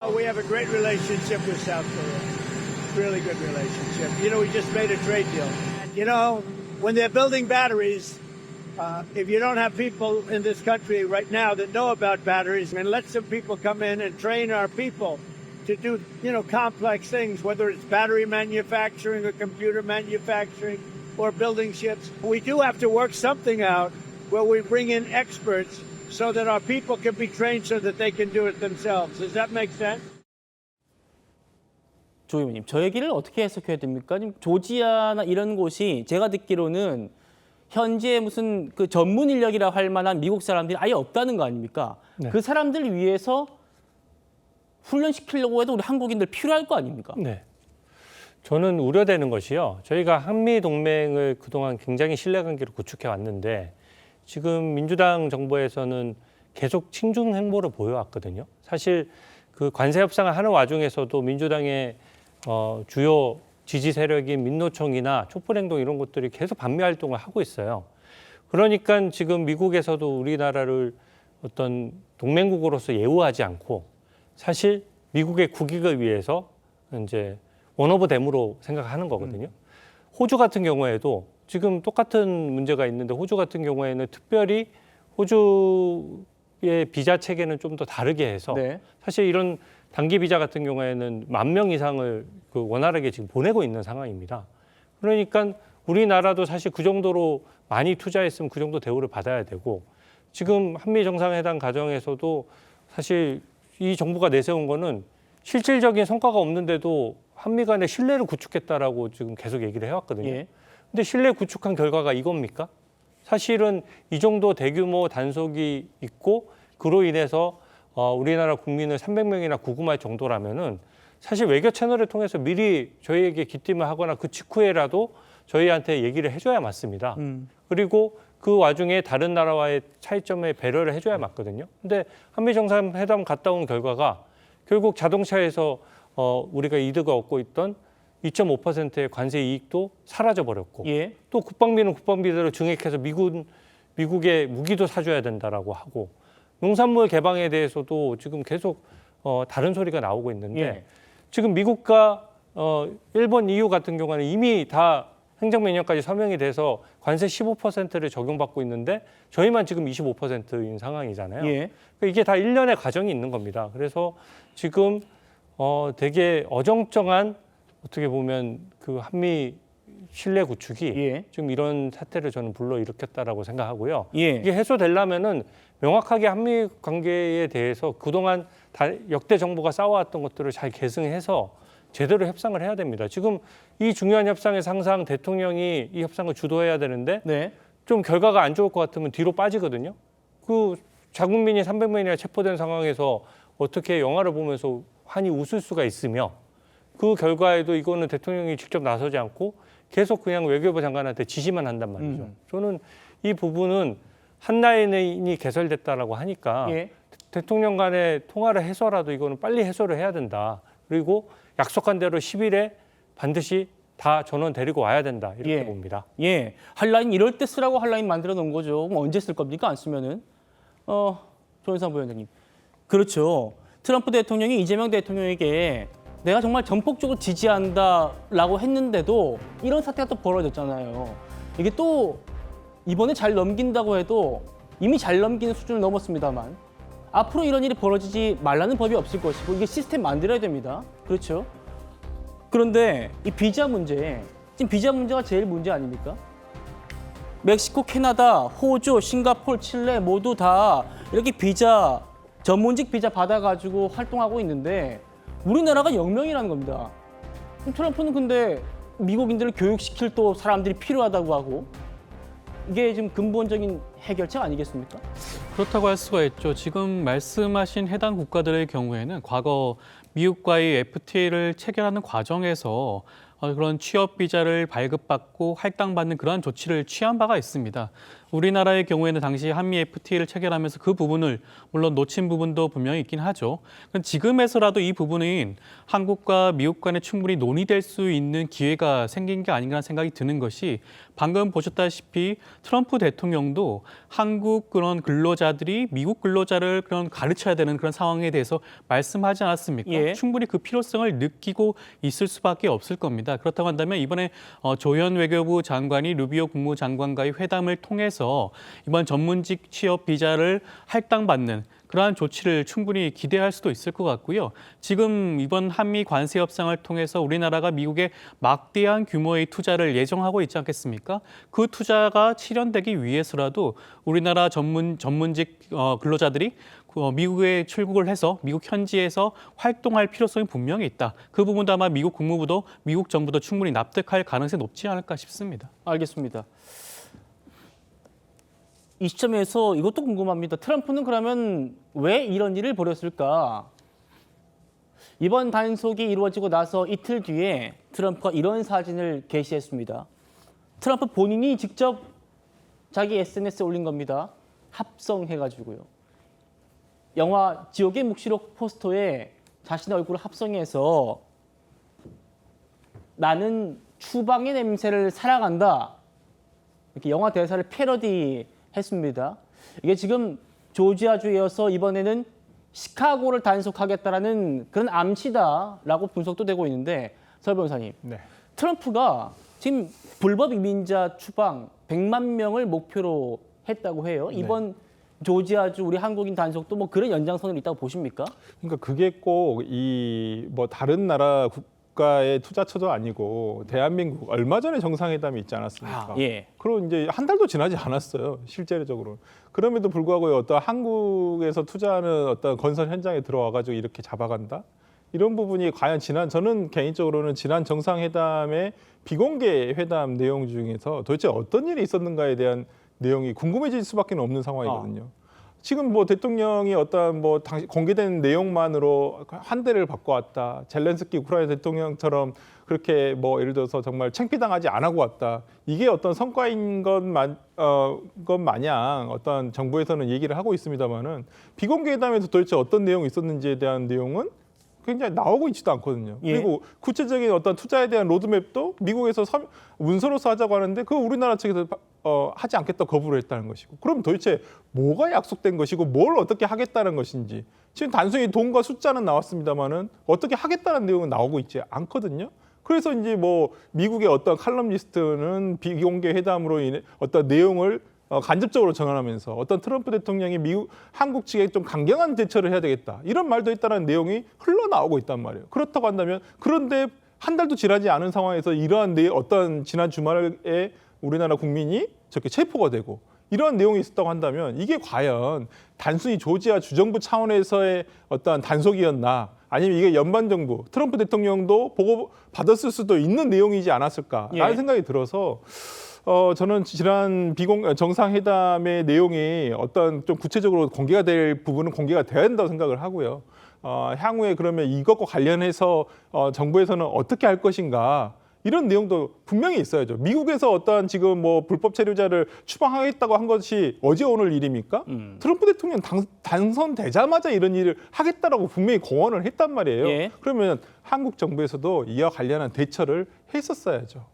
We have a great relationship with South Korea. Really good relationship. You know, we just made a trade deal. You know, when they're building batteries, if you don't have people in this country right now that know about batteries, and let some people come in and train our people to do, you know, complex things, whether it's battery manufacturing or computer manufacturing or building ships. We do have to work something out where we bring in experts so that our people can be trained so that they can do it themselves. Does that make sense? 조 의원님, 저 얘기를 어떻게 해석해야 됩니까? 지금 조지아나 이런 곳이 제가 듣기로는 현재 무슨 그 전문 인력이라 할 만한 미국 사람들이 아예 없다는 거 아닙니까? 네. 그 사람들을 위해서 훈련시키려고 해도 우리 한국인들 필요할 거 아닙니까? 네. 저는 우려되는 것이요. 저희가 한미 동맹을 그동안 굉장히 신뢰관계를 구축해 왔는데 지금 민주당 정부에서는 계속 친중 행보를 보여왔거든요. 사실 그 관세 협상을 하는 와중에서도 민주당의 주요 지지 세력인 민노총이나 촛불행동 이런 것들이 계속 반미 활동을 하고 있어요. 그러니까 지금 미국에서도 우리나라를 어떤 동맹국으로서 예우하지 않고 사실 미국의 국익을 위해서 이제 원 오브 댐으로 생각하는 거거든요. 호주 같은 경우에도 지금 똑같은 문제가 있는데 호주 같은 경우에는 특별히 호주의 비자 체계는 좀 더 다르게 해서 네. 사실 이런 단기 비자 같은 경우에는 10,000명 이상을 그 원활하게 지금 보내고 있는 상황입니다. 그러니까 우리나라도 사실 그 정도로 많이 투자했으면 그 정도 대우를 받아야 되고 지금 한미 정상회담 과정에서도 사실 이 정부가 내세운 거는 실질적인 성과가 없는데도 한미 간의 신뢰를 구축했다라고 지금 계속 얘기를 해왔거든요. 예. 근데 신뢰 구축한 결과가 이겁니까? 사실은 이 정도 대규모 단속이 있고 그로 인해서 우리나라 국민을 300명이나 구금할 정도라면은 사실 외교 채널을 통해서 미리 저희에게 귀띔을 하거나 그 직후에라도 저희한테 얘기를 해줘야 맞습니다. 그리고 그 와중에 다른 나라와의 차이점에 배려를 해줘야 맞거든요. 근데 한미 정상회담 갔다 온 결과가 결국 자동차에서 우리가 이득을 얻고 있던 2.5%의 관세 이익도 사라져 버렸고 예. 또 국방비는 국방비대로 증액해서 미국의 무기도 사줘야 된다라고 하고 농산물 개방에 대해서도 지금 계속 다른 소리가 나오고 있는데 예. 지금 미국과 일본, EU 같은 경우는 이미 다 행정명령까지 서명이 돼서 관세 15%를 적용받고 있는데 저희만 지금 25%인 상황이잖아요. 예. 그러니까 이게 다 일련의 과정이 있는 겁니다. 그래서 지금 되게 어정쩡한 어떻게 보면 그 한미 신뢰 구축이 예. 지금 이런 사태를 저는 불러일으켰다라고 생각하고요. 예. 이게 해소되려면은 명확하게 한미 관계에 대해서 그동안 역대 정부가 쌓아왔던 것들을 잘 계승해서 제대로 협상을 해야 됩니다. 지금 이 중요한 협상에서 항상 대통령이 이 협상을 주도해야 되는데 네. 좀 결과가 안 좋을 것 같으면 뒤로 빠지거든요. 그 자국민이 300명이나 체포된 상황에서 어떻게 영화를 보면서 환히 웃을 수가 있으며 그 결과에도 이거는 대통령이 직접 나서지 않고 계속 그냥 외교부 장관한테 지시만 한단 말이죠. 저는 이 부분은 한 라인이 개설됐다라고 하니까 예. 대통령 간의 통화를 해서라도 이거는 빨리 해소를 해야 된다. 그리고 약속한 대로 10일에 반드시 다 전원 데리고 와야 된다. 이렇게 예. 봅니다. 예. 한라인 이럴 때 쓰라고 한라인 만들어 놓은 거죠. 그럼 언제 쓸 겁니까? 안 쓰면은. 조현상 부위원장님. 그렇죠. 트럼프 대통령이 이재명 대통령에게 내가 정말 전폭적으로 지지한다라고 했는데도 이런 사태가 또 벌어졌잖아요. 이게 또 이번에 잘 넘긴다고 해도 이미 잘 넘기는 수준을 넘었습니다만 앞으로 이런 일이 벌어지지 말라는 법이 없을 것이고 이게 시스템 만들어야 됩니다. 그렇죠? 그런데 이 비자 문제, 지금 비자 문제가 제일 문제 아닙니까? 멕시코, 캐나다, 호주, 싱가포르, 칠레 모두 다 이렇게 비자, 전문직 비자 받아가지고 활동하고 있는데 우리나라가 0명이라는 겁니다. 그럼 트럼프는 근데 미국인들을 교육시킬 또 사람들이 필요하다고 하고 이게 지금 근본적인 해결책 아니겠습니까? 그렇다고 할 수가 있죠. 지금 말씀하신 해당 국가들의 경우에는 과거 미국과의 FTA를 체결하는 과정에서 그런 취업 비자를 발급받고 할당받는 그러한 조치를 취한 바가 있습니다. 우리나라의 경우에는 당시 한미 FTA를 체결하면서 그 부분을 물론 놓친 부분도 분명히 있긴 하죠. 지금에서라도 이 부분은 한국과 미국 간에 충분히 논의될 수 있는 기회가 생긴 게 아닌가 생각이 드는 것이 방금 보셨다시피 트럼프 대통령도 한국 그런 근로자들이 미국 근로자를 그런 가르쳐야 되는 그런 상황에 대해서 말씀하지 않았습니까? 예. 충분히 그 필요성을 느끼고 있을 수밖에 없을 겁니다. 그렇다고 한다면 이번에 조현 외교부 장관이 루비오 국무장관과의 회담을 통해서 이번 전문직 취업 비자를 할당받는 그러한 조치를 충분히 기대할 수도 있을 것 같고요. 지금 이번 한미 관세 협상을 통해서 우리나라가 미국에 막대한 규모의 투자를 예정하고 있지 않겠습니까? 그 투자가 실현되기 위해서라도 우리나라 전문직 근로자들이 미국에 출국을 해서 미국 현지에서 활동할 필요성이 분명히 있다. 그 부분도 아마 미국 국무부도 미국 정부도 충분히 납득할 가능성이 높지 않을까 싶습니다. 알겠습니다. 이 시점에서 이것도 궁금합니다. 트럼프는 그러면 왜 이런 일을 벌였을까? 이번 단속이 이루어지고 나서 이틀 뒤에 트럼프가 이런 사진을 게시했습니다. 트럼프 본인이 직접 자기 SNS에 올린 겁니다. 합성해가지고요. 영화 지옥의 묵시록 포스터에 자신의 얼굴을 합성해서 나는 추방의 냄새를 사랑한다. 이렇게 영화 대사를 패러디 했습니다. 이게 지금 조지아주에 이어서 이번에는 시카고를 단속하겠다라는 그런 암시다라고 분석도 되고 있는데 설 변호사님, 네. 트럼프가 지금 불법 이민자 추방 100만 명을 목표로 했다고 해요. 이번 조지아주 우리 한국인 단속도 뭐 그런 연장선을 있다고 보십니까? 그러니까 그게 꼭 이 뭐 다른 나라 국가의 투자처도 아니고 대한민국 얼마 전에 정상회담이 있지 않았습니까? 예. 그리고 이제 한 달도 지나지 않았어요. 실제적으로. 그럼에도 불구하고 어떤 한국에서 투자하는 어떤 건설 현장에 들어와 가지고 이렇게 잡아간다? 이런 부분이 과연 저는 개인적으로는 지난 정상회담의 비공개 회담 내용 중에서 도대체 어떤 일이 있었는가에 대한 내용이 궁금해질 수밖에 없는 상황이거든요. 지금 뭐 대통령이 어떤 뭐 당시 공개된 내용만으로 한 대를 받고 왔다. 젤렌스키 우크라이나 대통령처럼 그렇게 뭐 예를 들어서 정말 창피당하지 안 하고 왔다. 이게 어떤 성과인 것 마냥 어떤 정부에서는 얘기를 하고 있습니다만은 비공개 회담에서 도대체 어떤 내용이 있었는지에 대한 내용은 굉장히 나오고 있지도 않거든요. 예. 그리고 구체적인 어떤 투자에 대한 로드맵도 미국에서 문서로서 하자고 하는데 그거 우리나라 측에서 하지 않겠다 거부를 했다는 것이고, 그럼 도대체 뭐가 약속된 것이고 뭘 어떻게 하겠다는 것인지, 지금 단순히 돈과 숫자는 나왔습니다만은 어떻게 하겠다는 내용은 나오고 있지 않거든요. 그래서 이제 뭐 미국의 어떤 칼럼니스트는 비공개 회담으로 인해 어떤 내용을 간접적으로 전환하면서 어떤 트럼프 대통령이 한국 측에 좀 강경한 대처를 해야 되겠다, 이런 말도 했다는 내용이 흘러나오고 있단 말이에요. 그렇다고 한다면, 그런데 한 달도 지나지 않은 상황에서 이러한 어떤 지난 주말에 우리나라 국민이 저렇게 체포가 되고 이러한 내용이 있었다고 한다면 이게 과연 단순히 조지아 주정부 차원에서의 어떤 단속이었나, 아니면 이게 연방정부 트럼프 대통령도 보고 받았을 수도 있는 내용이지 않았을까라는 생각이 들어서 저는 지난 정상회담의 내용이 어떤 좀 구체적으로 공개가 될 부분은 공개가 돼야 된다고 생각을 하고요. 향후에 그러면 이것과 관련해서 정부에서는 어떻게 할 것인가, 이런 내용도 분명히 있어야죠. 미국에서 어떤 지금 뭐 불법 체류자를 추방하겠다고 한 것이 어제 오늘 일입니까? 트럼프 대통령 당선되자마자 이런 일을 하겠다라고 분명히 공언을 했단 말이에요. 예. 그러면 한국 정부에서도 이와 관련한 대처를 했었어야죠.